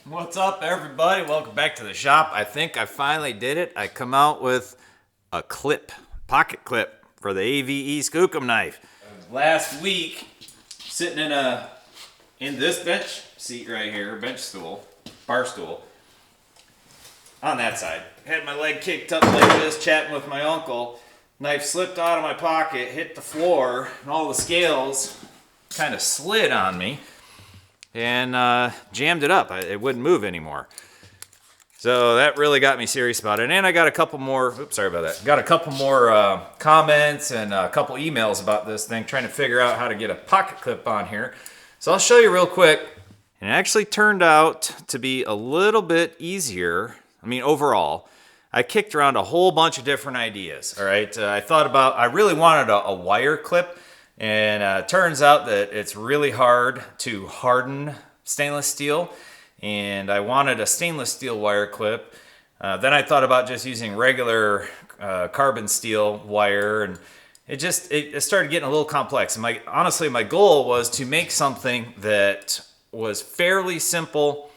What's up, everybody? Welcome back to the shop. I think I finally did it. I come out with a clip, pocket clip for the AVE Skookum knife. Last week, sitting in this bench seat right here, bench stool, bar stool, on that side. Had my leg kicked up like this, chatting with my uncle. Knife slipped out of my pocket, hit the floor, and all the scales kind of slid on me and jammed it up. It wouldn't move anymore. So that really got me serious about it. And I got a couple more, oops, sorry about that. Got a couple more comments and a couple emails about this thing, trying to figure out how to get a pocket clip on here. So I'll show you real quick. And it actually turned out to be a little bit easier. I mean, overall, I kicked around a whole bunch of different ideas, all right? I really wanted a wire clip. And it turns out that it's really hard to harden stainless steel, and I wanted a stainless steel wire clip. Then I thought about just using regular carbon steel wire, and it started getting a little complex. And honestly, my goal was to make something that was fairly simple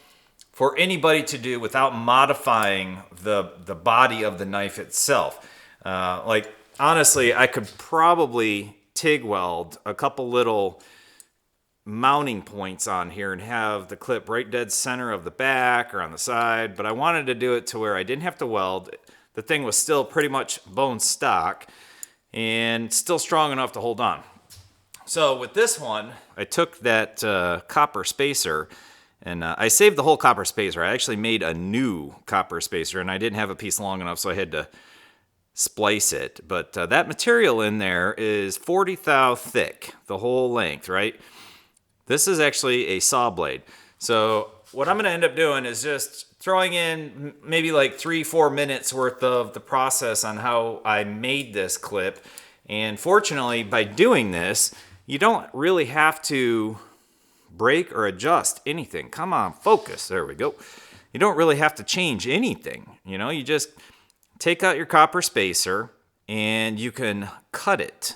for anybody to do without modifying the body of the knife itself. Honestly, I could probably TIG weld a couple little mounting points on here and have the clip right dead center of the back or on the side, but I wanted to do it to where I didn't have to weld. The thing was still pretty much bone stock and still strong enough to hold on. So with this one, I took that copper spacer and I saved the whole copper spacer. I actually made a new copper spacer and I didn't have a piece long enough, so I had to splice it. But that material in there is 40 thou thick, the whole length, right? This is actually a saw blade. So what I'm going to end up doing is just throwing in maybe like 3-4 minutes worth of the process on how I made this clip. And fortunately, by doing this, you don't really have to break or adjust anything. Come on, focus. There we go. You don't really have to change anything. You know, you just take out your copper spacer and you can cut it.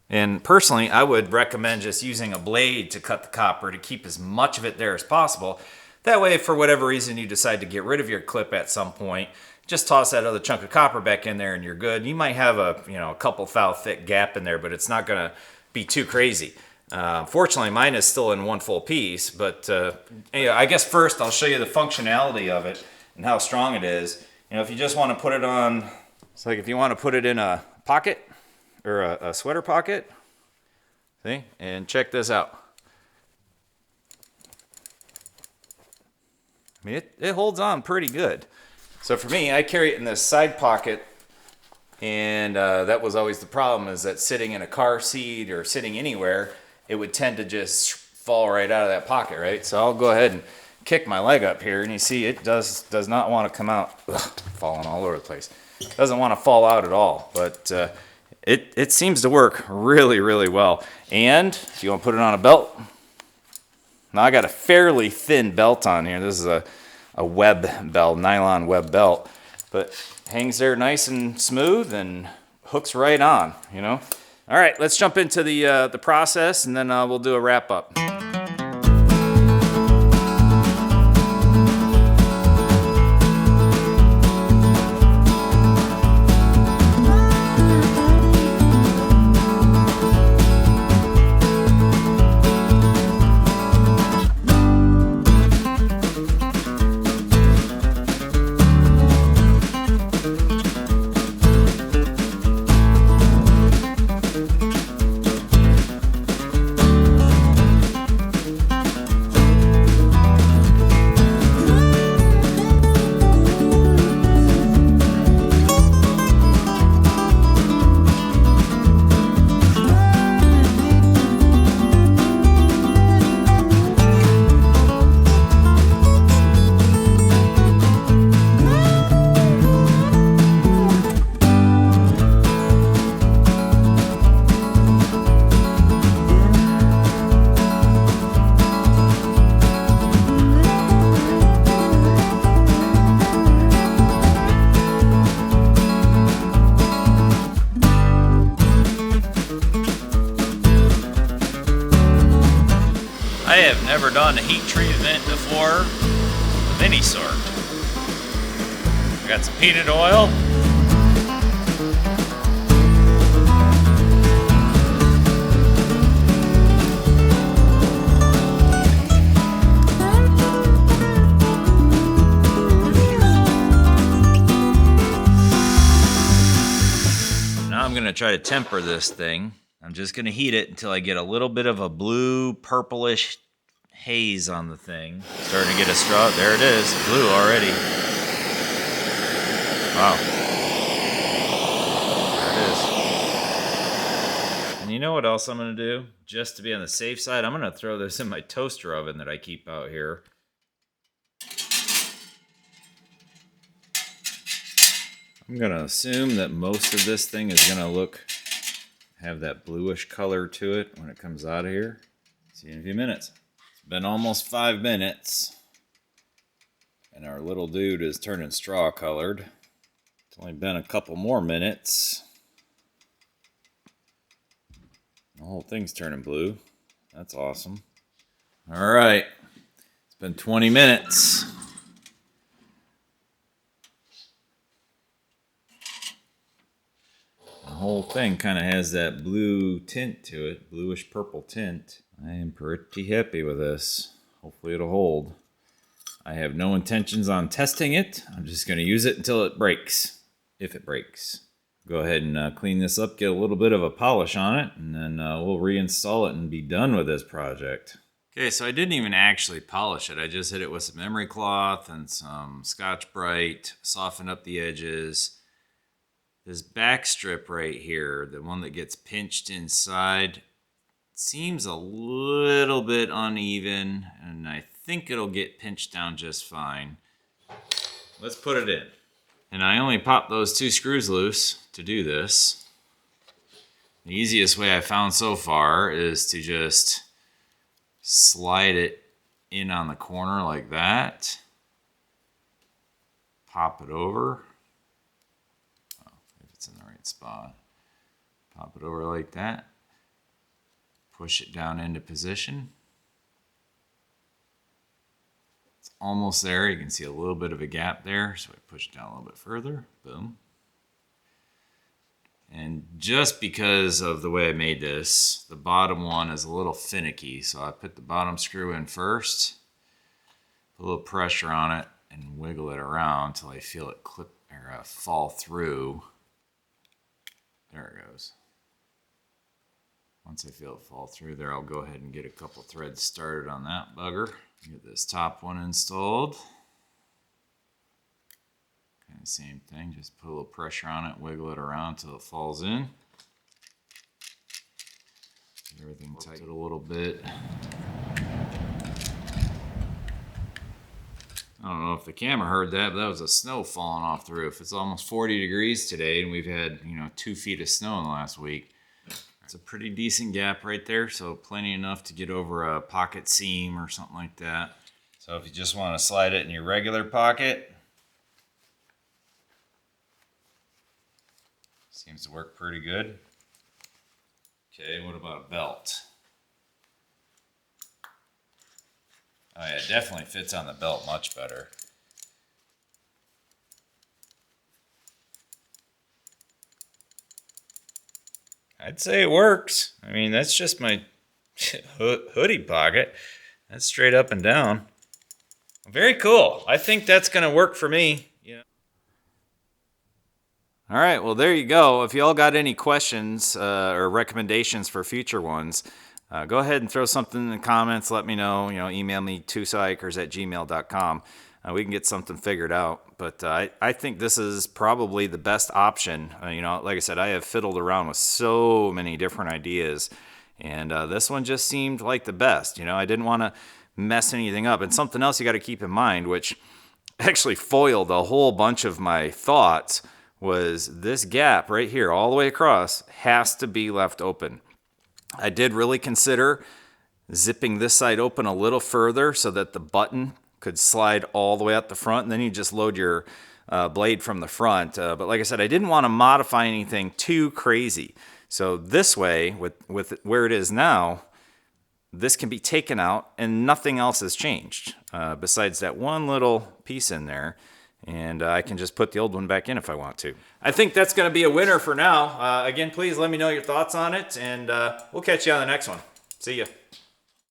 And personally, I would recommend just using a blade to cut the copper to keep as much of it there as possible. That way, for whatever reason you decide to get rid of your clip at some point, just toss that other chunk of copper back in there and you're good. You might have a couple thou thick gap in there, but it's not going to be too crazy. Fortunately, mine is still in one full piece, but anyway, I guess first I'll show you the functionality of it and how strong it is. If you just want to put it on, it's like if you want to put it in a pocket or a sweater pocket, see? And check this out. I mean, it holds on pretty good. So for me, I carry it in this side pocket, and that was always the problem, is that sitting in a car seat or sitting anywhere, it would tend to just fall right out of that pocket, right? So I'll go ahead and kick my leg up here, and you see it does not want to come out. Ugh, falling all over the place. Doesn't want to fall out at all, but it seems to work really, really well. And if you want to put it on a belt, now I got a fairly thin belt on here. This is a web belt, nylon web belt, but hangs there nice and smooth and hooks right on. All right, let's jump into the process, and then we'll do a wrap up. I have never done a heat treatment before. any sort. I got some peanut oil. I'm gonna try to temper this thing. I'm just gonna heat it until I get a little bit of a blue purplish haze on the thing. Starting to get a straw. There it is, blue already. Wow. There it is. And you know what else I'm gonna do? Just to be on the safe side, I'm gonna throw this in my toaster oven that I keep out here. I'm gonna assume that most of this thing is gonna have that bluish color to it when it comes out of here. See you in a few minutes. It's been almost 5 minutes, and our little dude is turning straw colored. It's only been a couple more minutes. The whole thing's turning blue. That's awesome. All right, it's been 20 minutes. The whole thing kind of has that blue tint to it, bluish purple tint. I am pretty happy with this. Hopefully it'll hold. I have no intentions on testing it. I'm just going to use it until it breaks, if it breaks. Go ahead and clean this up, get a little bit of a polish on it, and then we'll reinstall it and be done with this project. Okay, so I didn't even actually polish it. I just hit it with some emery cloth and some Scotch-Brite, soften up the edges. This back strip right here, the one that gets pinched inside, seems a little bit uneven, and I think it'll get pinched down just fine. Let's put it in. And I only popped those 2 screws loose to do this. The easiest way I found so far is to just slide it in on the corner like that. Pop it over. In the right spot. Pop it over like that. Push it down into position. It's almost there. You can see a little bit of a gap there, so I push it down a little bit further. Boom. And just because of the way I made this, the bottom one is a little finicky, so I put the bottom screw in first, put a little pressure on it, and wiggle it around until I feel it clip or fall through. There it goes. Once I feel it fall through there, I'll go ahead and get a couple threads started on that bugger. Get this top one installed. Kind of same thing, just put a little pressure on it, wiggle it around until it falls in. Get everything tight a little bit. I don't know if the camera heard that, but that was the snow falling off the roof. It's almost 40 degrees today, and we've had 2 feet of snow in the last week. It's a pretty decent gap right there, so plenty enough to get over a pocket seam or something like that. So if you just want to slide it in your regular pocket, seems to work pretty good. Okay, what about a belt? Oh yeah, it definitely fits on the belt much better. I'd say it works. I mean, that's just my hoodie pocket. That's straight up and down. Very cool. I think that's going to work for me. Yeah. All right, well, there you go. If y'all got any questions or recommendations for future ones, go ahead and throw something in the comments. Let me know. Email me twosahikers@gmail.com. We can get something figured out. But I think this is probably the best option. Like I said, I have fiddled around with so many different ideas, and this one just seemed like the best. I didn't want to mess anything up. And something else you got to keep in mind, which actually foiled a whole bunch of my thoughts, was this gap right here all the way across has to be left open. I did really consider zipping this side open a little further so that the button could slide all the way out the front, and then you just load your blade from the front. But like I said, I didn't want to modify anything too crazy. So this way, with where it is now, this can be taken out and nothing else has changed besides that one little piece in there. And I can just put the old one back in if I want to. I think that's going to be a winner for now. Again, please let me know your thoughts on it, and we'll catch you on the next one. See ya.